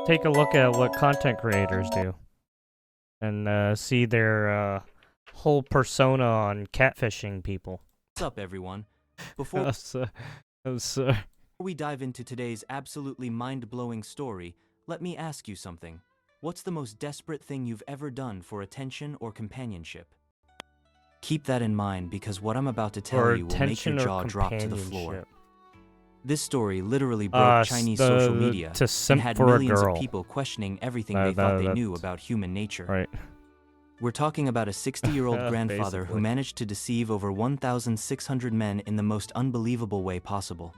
take a look at what content creators do and see their whole persona on catfishing people. What's up, everyone? Before we dive into today's absolutely mind-blowing story, let me ask you something. What's the most desperate thing you've ever done for attention or companionship? Keep that in mind because what I'm about to tell you will make your jaw drop to the floor. This story literally broke Chinese social media and had millions of people questioning everything they thought they knew about human nature. Right. We're talking about a 60-year-old grandfather who managed to deceive over 1,600 men in the most unbelievable way possible.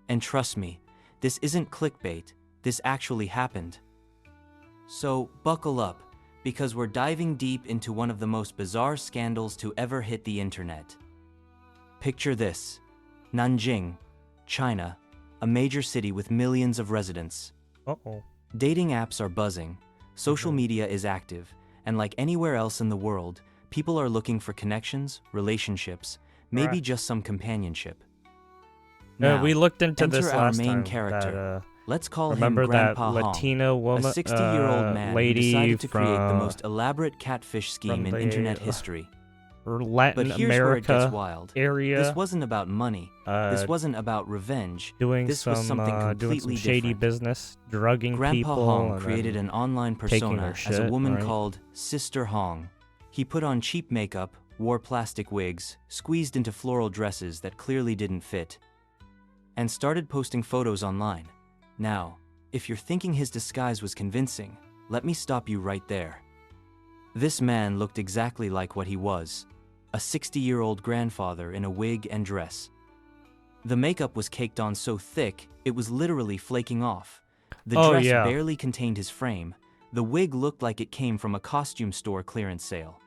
And trust me, this isn't clickbait, this actually happened. So, buckle up, because we're diving deep into one of the most bizarre scandals to ever hit the internet. Picture this: Nanjing, China, a major city with millions of residents. Dating apps are buzzing, social media is active, and like anywhere else in the world, people are looking for connections, relationships, maybe just some companionship. Now, we looked into this enter our last main time. character. Let's call him Remember that Grandpa Hong, Latina woman, a 60-year-old man who lady decided to create the from most elaborate catfish scheme in internet history. Latin But here's where it America gets wild. area. This wasn't about money. This wasn't about revenge. Doing this was something completely shady different. business, drugging Grandpa people. Hong created an online persona as a woman called Sister Hong. He put on cheap makeup, wore plastic wigs, squeezed into floral dresses that clearly didn't fit, and started posting photos online. Now, if you're thinking his disguise was convincing, let me stop you right there. This man looked exactly like what he was, a 60-year-old grandfather in a wig and dress. The makeup was caked on so thick, it was literally flaking off. The dress barely contained his frame. The wig looked like it came from a costume store clearance sale.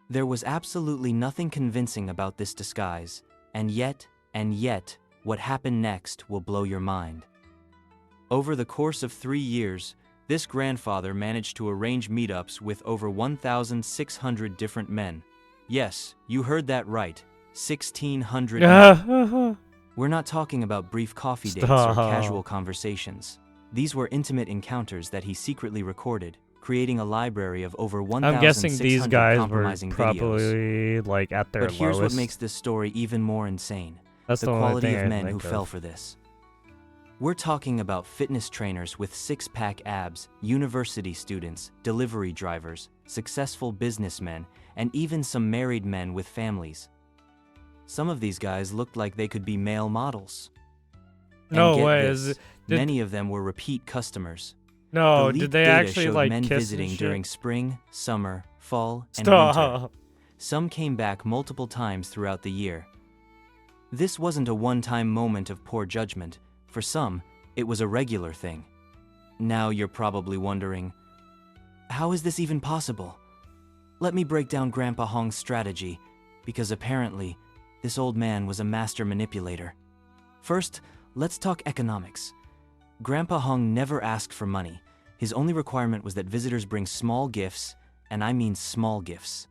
There was absolutely nothing convincing about this disguise, and yet, what happened next will blow your mind. Over the course of 3 years, this grandfather managed to arrange meetups with over 1,600 different men. Yes, you heard that right, 1,600 men. We're not talking about brief coffee dates or casual conversations. These were intimate encounters that he secretly recorded, creating a library of over 1,600 I'm guessing these guys were probably like at their lowest. But here's what lowest. makes this story even more insane. That's the quality of men who fell for this. We're talking about fitness trainers with six-pack abs, university students, delivery drivers, successful businessmen, and even some married men with families. Some of these guys looked like they could be male models. No way. Many of them were repeat customers. No, did they actually showed like men kiss visiting during spring, summer, fall, and Stop. winter. Some came back multiple times throughout the year. This wasn't a one-time moment of poor judgment. For some, it was a regular thing. Now you're probably wondering, how is this even possible? Let me break down Grandpa Hong's strategy, because apparently, this old man was a master manipulator. First, let's talk economics. Grandpa Hong never asked for money. His only requirement was that visitors bring small gifts, and I mean small gifts.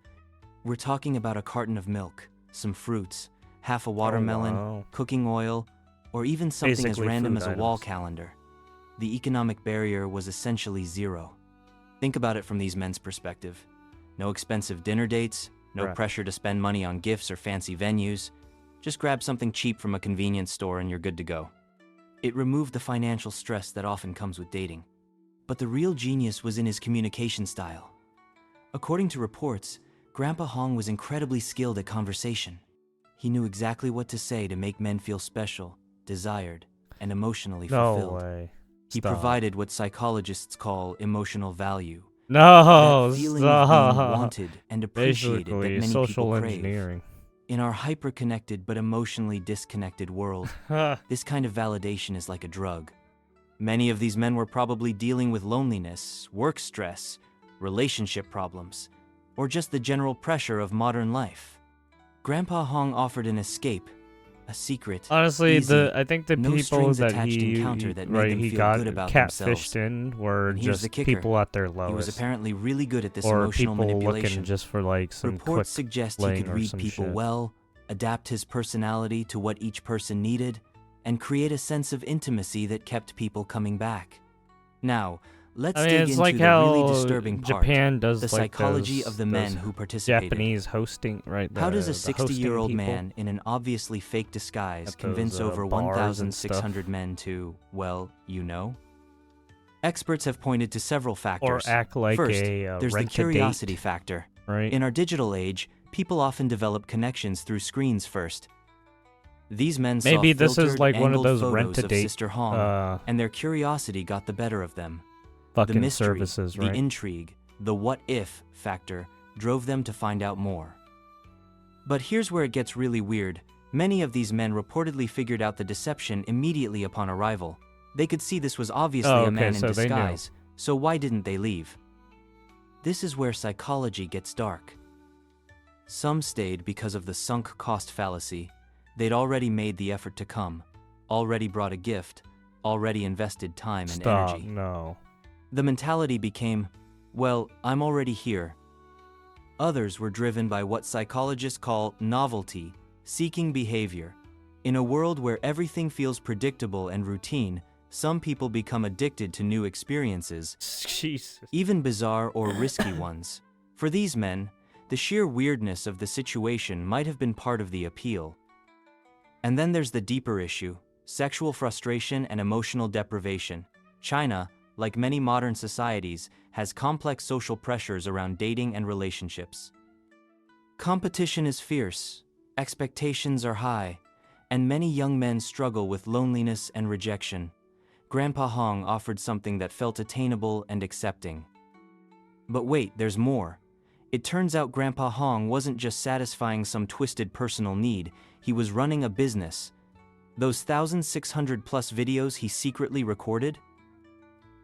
We're talking about a carton of milk, some fruits, half a watermelon, cooking oil, or even something as random as a wall calendar. The economic barrier was essentially zero. Think about it from these men's perspective. No expensive dinner dates, no pressure to spend money on gifts or fancy venues. Just grab something cheap from a convenience store and you're good to go. It removed the financial stress that often comes with dating. But the real genius was in his communication style. According to reports, Grandpa Hong was incredibly skilled at conversation. He knew exactly what to say to make men feel special, desired, and emotionally fulfilled. No way. He provided what psychologists call emotional value. No, that feeling of being wanted and appreciated that many social people crave. engineering. In our hyper-connected but emotionally disconnected world, this kind of validation is like a drug. Many of these men were probably dealing with loneliness, work stress, relationship problems, or just the general pressure of modern life. Grandpa Hong offered an escape, a secret, honestly, easy, I think the no people that encounter that made them he feel got good about catfished themselves. in were And here's just the kicker. people at their lowest. He was apparently really good at this or emotional people manipulation. looking just for like some quick Reports suggest he could or read some people shit. well, adapt his personality to what each person needed, and create a sense of intimacy that kept people coming back. Now, let's I mean, dig it's into like the how really disturbing part, Japan does the like psychology of the men those who participated. Japanese hosting, right? How does a The hosting 60-year-old people man in an obviously fake disguise at those convince over bars and 1,600 stuff, men to, well, you know? Experts have pointed to several or factors. act like First, a there's the rent a curiosity date, factor. right? In our digital age, people often develop connections through screens first. These men saw Maybe this is filtered, like one of angled those photos rent a of date Sister Hong, and their curiosity got the better of them. The fucking mystery, services, the right? intrigue, the what-if factor drove them to find out more. But here's where it gets really weird. Many of these men reportedly figured out the deception immediately upon arrival. They could see this was obviously Oh, a okay, man in so they knew. disguise, so why didn't they leave? This is where psychology gets dark. Some stayed because of the sunk cost fallacy. They'd already made the effort to come, already brought a gift, already invested time and Stop, energy. no. The mentality became, well, I'm already here. Others were driven by what psychologists call novelty, seeking behavior. In a world where everything feels predictable and routine, some people become addicted to new experiences, Jesus. even bizarre or risky ones. For these men, the sheer weirdness of the situation might have been part of the appeal. And then there's the deeper issue, sexual frustration and emotional deprivation. China, like many modern societies, has complex social pressures around dating and relationships. Competition is fierce, expectations are high, and many young men struggle with loneliness and rejection. Grandpa Hong offered something that felt attainable and accepting. But wait, there's more. It turns out Grandpa Hong wasn't just satisfying some twisted personal need, he was running a business. Those 1,600 plus videos he secretly recorded?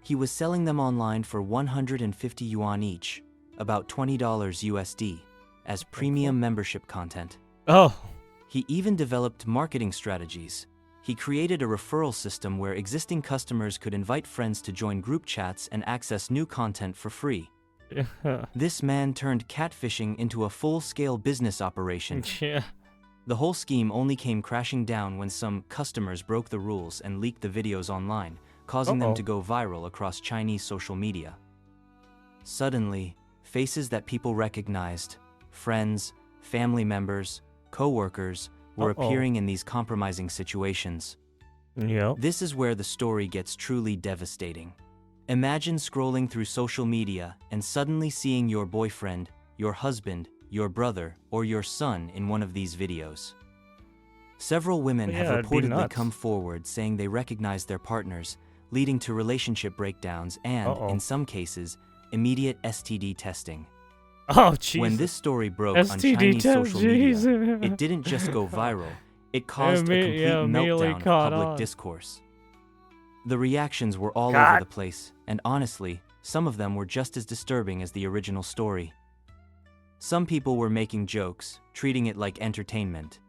He was selling them online for 150 yuan each, about $20 USD, as premium membership content. Oh, He even developed marketing strategies. He created a referral system where existing customers could invite friends to join group chats and access new content for free. This man turned catfishing into a full-scale business operation. yeah. The whole scheme only came crashing down when some customers broke the rules and leaked the videos online, causing them to go viral across Chinese social media. Suddenly, faces that people recognized, friends, family members, co-workers, were appearing in these compromising situations. Yep. This is where the story gets truly devastating. Imagine scrolling through social media and suddenly seeing your boyfriend, your husband, your brother, or your son in one of these videos. Several women have it'd be reportedly nuts. come forward saying they recognized their partners, leading to relationship breakdowns and, in some cases, immediate STD testing. Oh, Jesus. When this story broke on STD Chinese test, social media, jeez. it didn't just go viral, it caused a complete immediately meltdown of caught public on. discourse. The reactions were all God. over the place, and honestly, some of them were just as disturbing as the original story. Some people were making jokes, treating it like entertainment.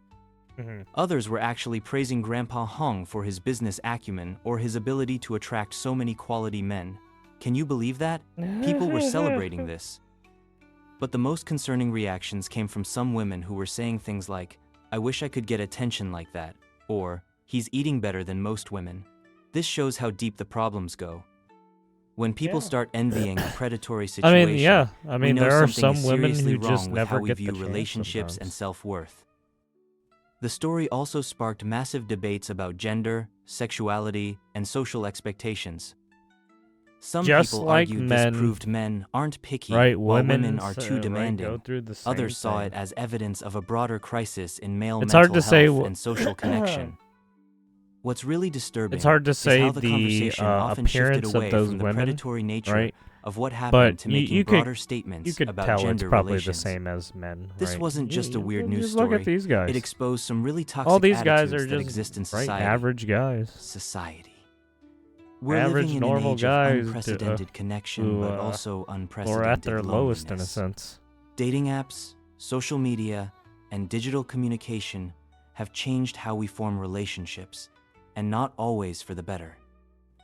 Others were actually praising Grandpa Hong for his business acumen or his ability to attract so many quality men. Can you believe that? People were celebrating this. But the most concerning reactions came from some women who were saying things like, "I wish I could get attention like that," or, "He's eating better than most women." This shows how deep the problems go. When people start envying a predatory I situation, mean, yeah. I we mean, know there are something is some women seriously who wrong just with how never we get the view chance relationships and sometimes. self-worth. The story also sparked massive debates about gender, sexuality, and social expectations. Some Just people like argued men, this proved men aren't picky, right? while women Women are too right, demanding. go through the same Others saw thing. it as evidence of a broader crisis in male It's hard mental to say health and social connection. What's really disturbing It's hard to is say how the the conversation often shifted appearance away of those from the women, predatory nature right? of what happened But to making you broader could statements could about tell it's gender probably relations. the same as men, This right? wasn't just a weird news Look at story. these guys. It exposed some really toxic All these guys attitudes are that just exist in right, society. average guys. Society. We're Average, living in an normal age guys of unprecedented connection, who, but also or unprecedented at their lowest, in a loneliness. sense. Dating apps, social media, and digital communication have changed how we form relationships, and not always for the better.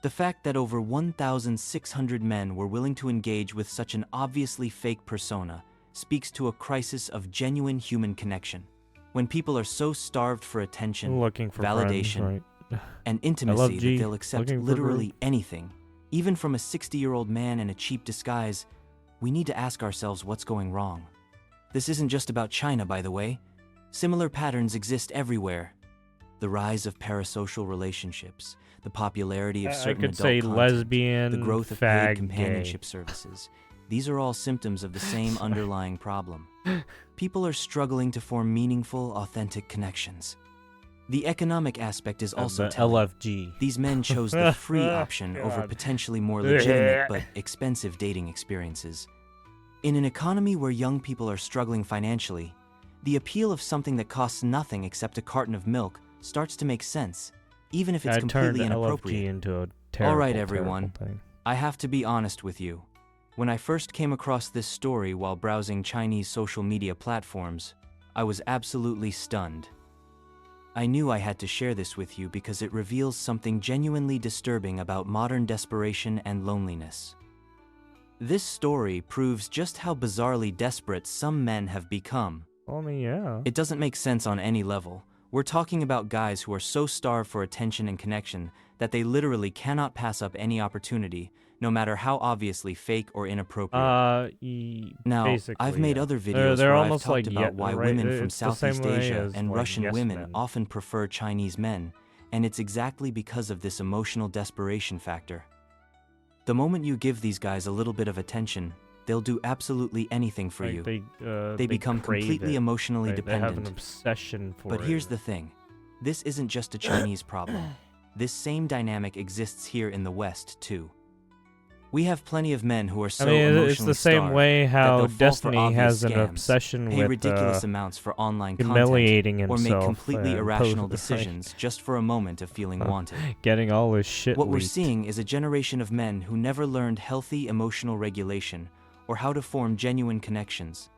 The fact that over 1,600 men were willing to engage with such an obviously fake persona speaks to a crisis of genuine human connection. When people are so starved for attention, Looking for validation, friends, right? and I love intimacy G. that they'll accept Looking for literally group. anything, Even from a 60-year-old man in a cheap disguise, we need to ask ourselves what's going wrong. This isn't just about China, by the way. Similar patterns exist everywhere. The rise of parasocial relationships, the popularity of I certain could adult say content, lesbian, the growth of fag, paid companionship services. These are all symptoms of the same underlying problem. People are struggling to form meaningful, authentic connections. The economic aspect is also the telling. LFG. These men chose the free option over God. potentially more legitimate but expensive dating experiences. In an economy where young people are struggling financially, the appeal of something that costs nothing except a carton of milk starts to make sense, even if it's I turned completely LFG inappropriate. into a terrible, All right, everyone. terrible thing. I have to be honest with you. When I first came across this story while browsing Chinese social media platforms, I was absolutely stunned. I knew I had to share this with you because it reveals something genuinely disturbing about modern desperation and loneliness. This story proves just how bizarrely desperate some men have become. I mean, yeah. It doesn't make sense on any level. We're talking about guys who are so starved for attention and connection that they literally cannot pass up any opportunity, no matter how obviously fake or inappropriate. Now, Basically, I've made yeah. other videos They're where I've almost talked like about why right, women from it's the same Southeast way Asia as, and like, Russian yes women men. often prefer Chinese men, and it's exactly because of this emotional desperation factor. The moment you give these guys a little bit of attention, they'll do absolutely anything for Like, you. They They become crave completely it. emotionally They have an dependent. obsession for it. But here's the thing. This isn't just a Chinese problem. This same dynamic exists here in the West, too. We have plenty of men who are so I mean, emotionally it's the same starved way that how they'll fall for Destiny obvious has an scams, obsession pay with ridiculous amounts for online humiliating content, or make himself completely and irrational post- decisions just for a moment of feeling wanted. getting all his shit What we're leaked. seeing is a generation of men who never learned healthy emotional regulation or how to form genuine connections.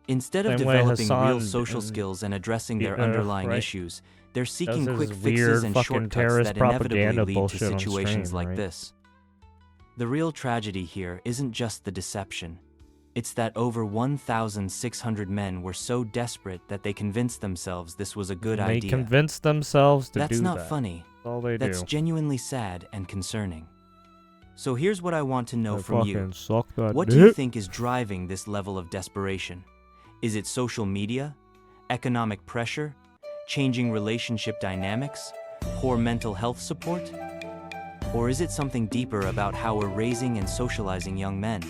Instead of Same way developing real Hassan social and skills and addressing their underlying right. issues, they're Does seeking his quick fixes weird and fucking shortcuts terrorist that inevitably propaganda lead to bullshit on situations stream, like right? this. The real tragedy here isn't just the deception. It's that over 1,600 men were so desperate that they convinced themselves this was a good They idea. convinced themselves to That's do not that. funny. That's all they That's do. genuinely sad and concerning. So here's what I want to know They from you. fucking suck that What do you dick. think is driving this level of desperation? Is it social media? Economic pressure? Changing relationship dynamics? Poor mental health support? Or is it something deeper about how we're raising and socializing young men?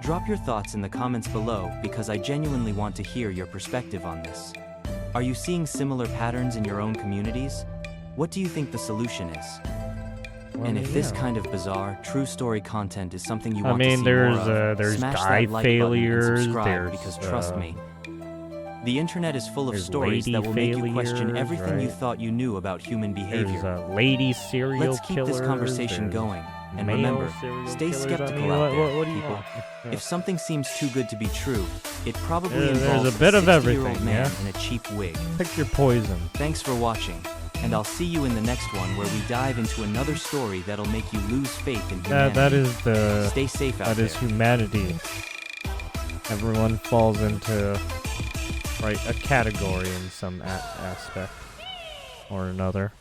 Drop your thoughts in the comments below because I genuinely want to hear your perspective on this. Are you seeing similar patterns in your own communities? What do you think the solution is? And if this kind of bizarre, true story content is something you want to see more of, there's smash guy that like failures, button and subscribe there's, because trust me, the internet is full of there's stories that will make you question lady everything you failures, thought you knew about human There's behavior. lady serial Let's keep killers. this conversation there's going. And male remember, serial stay killers. skeptical I mean, out there, what do you people. want? If something seems too good to be true, it probably There's involves a bit of 60-year-old everything, man yeah? in a cheap wig. Pick your poison. Thanks for watching, and I'll see you in the next one where we dive into another story that'll make you lose faith in humanity. That is the Stay safe out that there. is humanity. Everyone falls into a category in some aspect or another.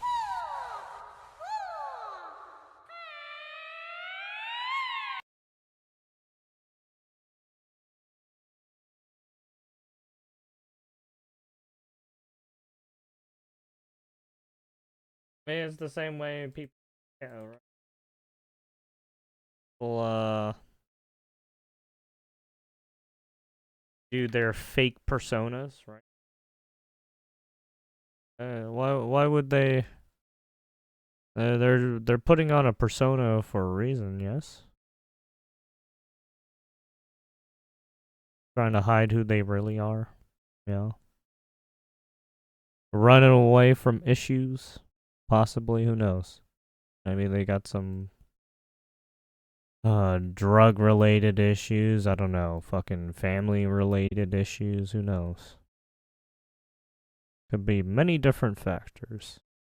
I mean, it's the same way people do their fake personas, right? Why would they? They're putting on a persona for a reason, yes. Trying to hide who they really are, yeah. Running away from issues, possibly. Who knows? Maybe they got some drug-related issues. I don't know. Fucking family-related issues. Who knows? Could be many different factors.